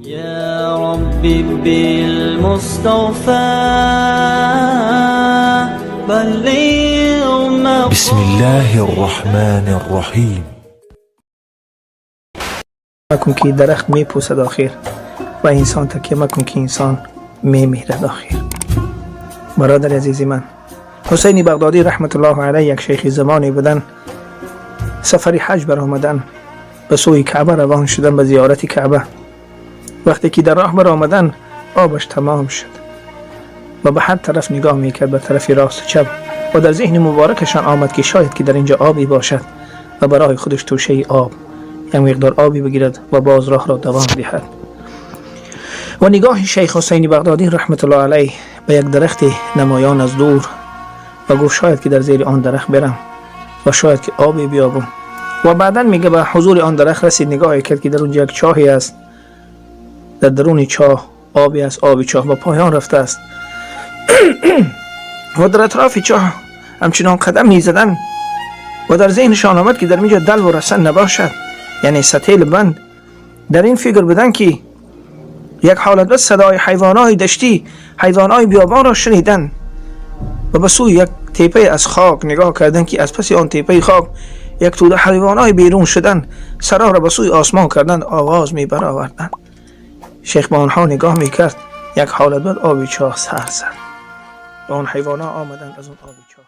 يا ربي بالمصطفى بلغ بسم الله الرحمن الرحیم. مکن که درخت می پوسد آخر و انسان تکیه مکن که انسان می میرد آخر. برادر عزیز من، حسین بغدادی رحمت الله علیه یک شیخ زمانی بودن، سفری حج بر آمدن، به سوی کعبه روان شدن به زیارت کعبه. وقتی که در راه بر آمدن آبش تمام شد و به هر طرف نگاه میکرد، به طرف راست و چپ، و در ذهن مبارکشان آمد که شاید که در اینجا آبی باشد و برای خودش توشه آب یک مقدار آبی بگیرد و باز راه را دوام دهد. و نگاه شیخ حسین بغدادی رحمت الله علیه به یک درخت نمایان از دور و گفت شاید که در زیر آن درخت برم و شاید که آبی بیابم. و بعدا میگه به حضور آن درخت رسید، نگاه کرد که در اونجا یک چاهی است، در درون چاه آبی است، آبی چاه به پایان رفته است و در اطراف چاه همچنان قدم میزدن و در ذهنشان آمد که در اینجا دل و رسن نباشد، یعنی ستیل بند. در این فکر بدن که یک حالت بس صدای حیوانات دشتی، حیوانات بیابان را شنیدن و به سوی یک تیپه از خاک نگاه کردن که از پس آن تیپه خاک یک توده حیوانات بیرون شدن، سرا را به سوی آسمان کردن، آواز می برآوردن. شیخ به آنها نگاه میکرد، یک حالت بعد آبی چاه سر زد و آن حیوانات آمدند از اون آبی چاه.